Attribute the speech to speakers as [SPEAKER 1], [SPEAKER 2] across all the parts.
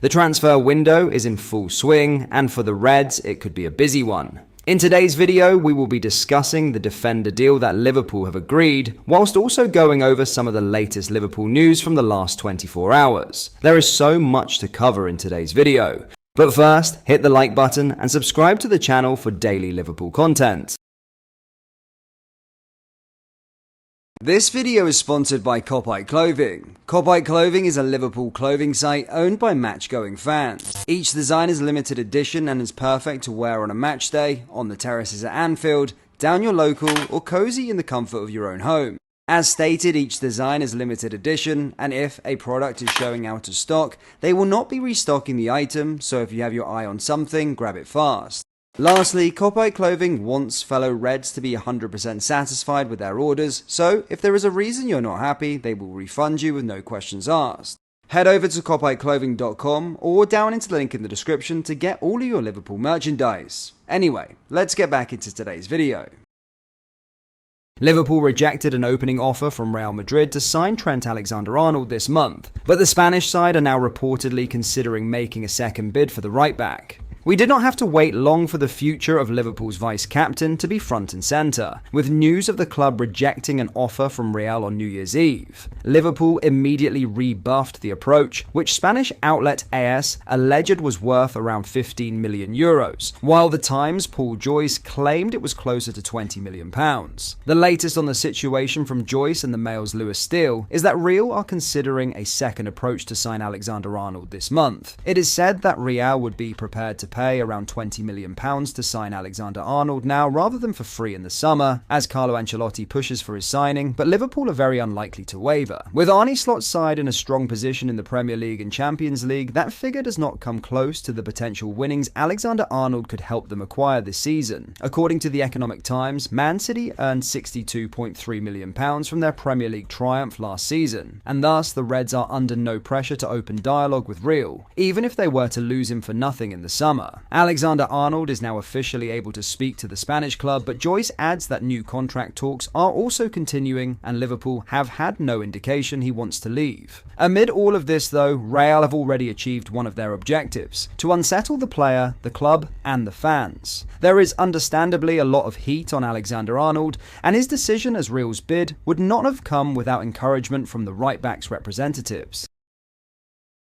[SPEAKER 1] The transfer window is in full swing, and for the Reds, it could be a busy one. In today's video, we will be discussing the defender deal that Liverpool have agreed, whilst also going over some of the latest Liverpool news from the last 24 hours. There is so much to cover in today's video. But first, hit the like button and subscribe to the channel for daily Liverpool content. This video is sponsored by Clothing. Clothing is a Liverpool clothing site owned by match-going fans. Each design is limited edition and is perfect to wear on a match day, on the terraces at Anfield, down your local, or cozy in the comfort of your own home. As stated, each design is limited edition, and if a product is showing out of stock, they will not be restocking the item, so if you have your eye on something, grab it fast. Lastly, Clothing wants fellow Reds to be 100% satisfied with their orders, so if there is a reason you're not happy, they will refund you with no questions asked. Head over to clothing.com or down into the link in the description to get all of your Liverpool merchandise. Anyway, let's get back into today's video. Liverpool rejected an opening offer from Real Madrid to sign Trent Alexander-Arnold this month, but the Spanish side are now reportedly considering making a second bid for the right-back. We did not have to wait long for the future of Liverpool's vice-captain to be front and centre, with news of the club rejecting an offer from Real on New Year's Eve. Liverpool immediately rebuffed the approach, which Spanish outlet AS alleged was worth around €15 million, while the Times' Paul Joyce claimed it was closer to £20 million. The latest on the situation from Joyce and the Mail's Lewis Steele is that Real are considering a second approach to sign Alexander-Arnold this month. It is said that Real would be prepared to pay around £20 million to sign Alexander-Arnold now rather than for free in the summer, as Carlo Ancelotti pushes for his signing, but Liverpool are very unlikely to waver. With Arne Slot's side in a strong position in the Premier League and Champions League, that figure does not come close to the potential winnings Alexander-Arnold could help them acquire this season. According to the Economic Times, Man City earned £62.3 million from their Premier League triumph last season, and thus the Reds are under no pressure to open dialogue with Real, even if they were to lose him for nothing in the summer. Alexander-Arnold is now officially able to speak to the Spanish club, but Joyce adds that new contract talks are also continuing and Liverpool have had no indication he wants to leave. Amid all of this though, Real have already achieved one of their objectives: to unsettle the player, the club and the fans. There is understandably a lot of heat on Alexander-Arnold, and his decision as Real's bid would not have come without encouragement from the right-back's representatives.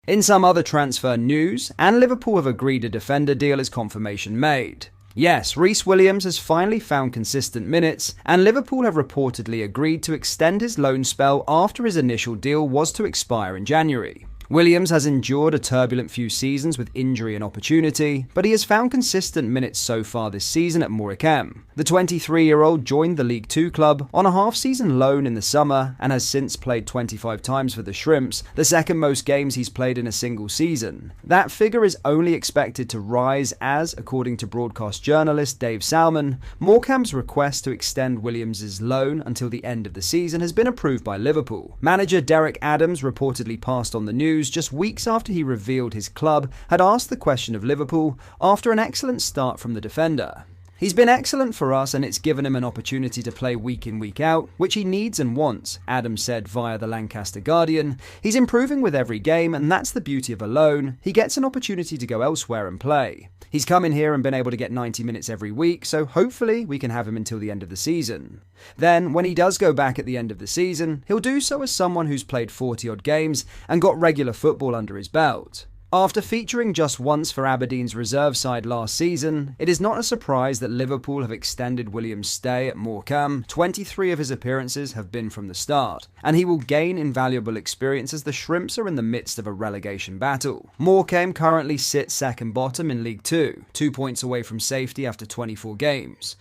[SPEAKER 1] In some other transfer news, and Liverpool have agreed a defender deal is confirmation made. Yes, Rhys Williams has finally found consistent minutes, and Liverpool have reportedly agreed to extend his loan spell after his initial deal was to expire in January. Williams has endured a turbulent few seasons with injury and opportunity, but he has found consistent minutes so far this season at Morecambe. The 23-year-old joined the League Two club on a half-season loan in the summer and has since played 25 times for the Shrimps, the second most games he's played in a single season. That figure is only expected to rise as, according to broadcast journalist Dave Salmon, Morecambe's request to extend Williams' loan until the end of the season has been approved by Liverpool. Manager Derek Adams reportedly passed on the news just weeks after he revealed his club had asked the question of Liverpool after an excellent start from the defender. He's been excellent for us and it's given him an opportunity to play week in, week out, which he needs and wants, Adams said via the Lancaster Guardian. He's improving with every game and that's the beauty of a loan. He gets an opportunity to go elsewhere and play. He's come in here and been able to get 90 minutes every week, so hopefully we can have him until the end of the season. Then, when he does go back at the end of the season, he'll do so as someone who's played 40-odd games and got regular football under his belt. After featuring just once for Aberdeen's reserve side last season, it is not a surprise that Liverpool have extended Williams' stay at Morecambe. 23 of his appearances have been from the start, and he will gain invaluable experience as the Shrimps are in the midst of a relegation battle. Morecambe currently sits second bottom in League Two, 2 points away from safety after 24 games.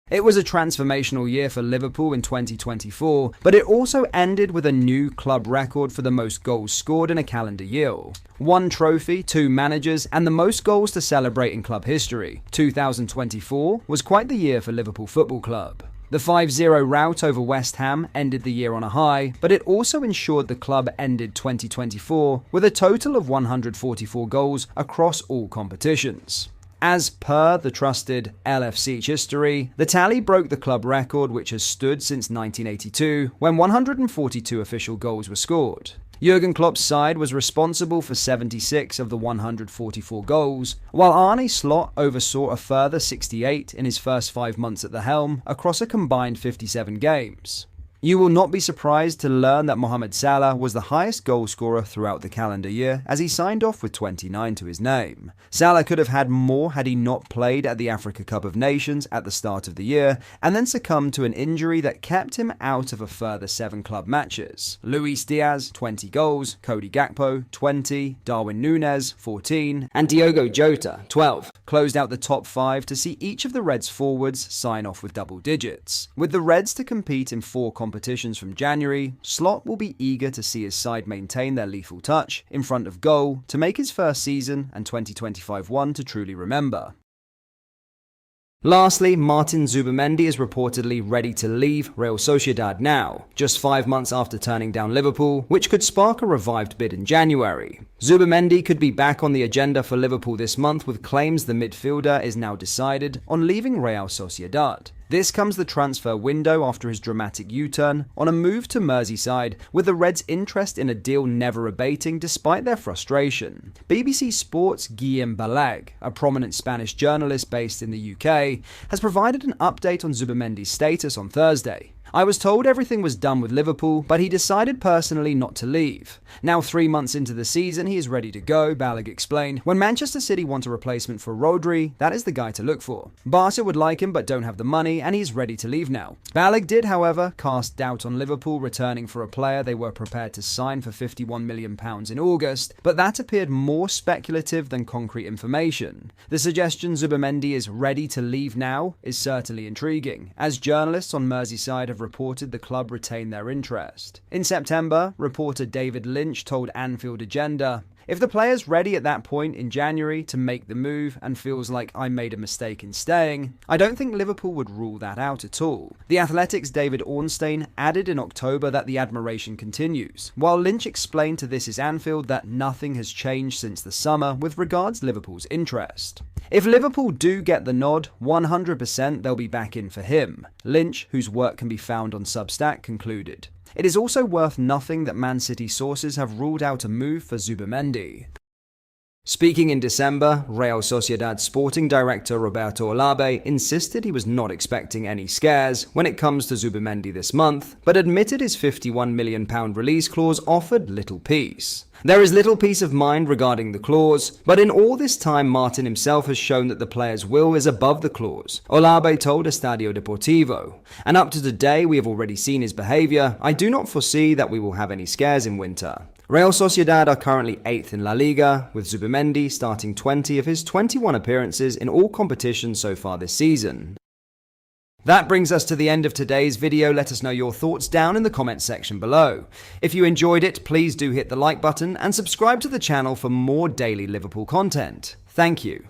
[SPEAKER 1] It was a transformational year for Liverpool in 2024, but it also ended with a new club record for the most goals scored in a calendar year. One trophy, two managers, and the most goals to celebrate in club history. 2024 was quite the year for Liverpool Football Club. The 5-0 rout over West Ham ended the year on a high, but it also ensured the club ended 2024 with a total of 144 goals across all competitions. As per the trusted LFC history, the tally broke the club record which has stood since 1982, when 142 official goals were scored. Jurgen Klopp's side was responsible for 76 of the 144 goals, while Arne Slot oversaw a further 68 in his first 5 months at the helm across a combined 57 games. You will not be surprised to learn that Mohamed Salah was the highest goal scorer throughout the calendar year, as he signed off with 29 to his name. Salah could have had more had he not played at the Africa Cup of Nations at the start of the year, and then succumbed to an injury that kept him out of a further 7 club matches. Luis Diaz, 20 goals, Cody Gakpo, 20, Darwin Núñez, 14, and Diogo Jota, 12, closed out the top 5 to see each of the Reds forwards sign off with double digits. With the Reds to compete in 4 competitions from January, Slot will be eager to see his side maintain their lethal touch in front of goal to make his first season and 2025 one to truly remember. Lastly, Martin Zubimendi is reportedly ready to leave Real Sociedad now, just 5 months after turning down Liverpool, which could spark a revived bid in January. Zubimendi could be back on the agenda for Liverpool this month, with claims the midfielder is now decided on leaving Real Sociedad. This comes the transfer window after his dramatic U-turn on a move to Merseyside, with the Reds' interest in a deal never abating despite their frustration. BBC Sport's Guillem Balag, a prominent Spanish journalist based in the UK, has provided an update on Zubimendi's status on Thursday. I was told everything was done with Liverpool, but he decided personally not to leave. Now 3 months into the season, he is ready to go, Balag explained. When Manchester City want a replacement for Rodri, that is the guy to look for. Barca would like him but don't have the money, and he's ready to leave now. Balag did, however, cast doubt on Liverpool returning for a player they were prepared to sign for £51 million in August, but that appeared more speculative than concrete information. The suggestion Zubimendi is ready to leave now is certainly intriguing, as journalists on Merseyside have reported the club retained their interest. In September, reporter David Lynch told Anfield Agenda, "If the player's ready at that point in January to make the move and feels like I made a mistake in staying, I don't think Liverpool would rule that out at all." The Athletic's David Ornstein added in October that the admiration continues, while Lynch explained to This Is Anfield that nothing has changed since the summer with regards Liverpool's interest. If Liverpool do get the nod, 100% they'll be back in for him, Lynch, whose work can be found on Substack, concluded. It is also worth noting that Man City sources have ruled out a move for Zubimendi. Speaking in December, Real Sociedad sporting director Roberto Olabe insisted he was not expecting any scares when it comes to Zubimendi this month, but admitted his £51 million release clause offered little peace. There is little peace of mind regarding the clause, but in all this time Martin himself has shown that the player's will is above the clause, Olabe told Estadio Deportivo. And up to today we have already seen his behaviour. I do not foresee that we will have any scares in winter. Real Sociedad are currently 8th in La Liga, with Zubimendi starting 20 of his 21 appearances in all competitions so far this season. That brings us to the end of today's video. Let us know your thoughts down in the comments section below. If you enjoyed it, please do hit the like button and subscribe to the channel for more daily Liverpool content. Thank you.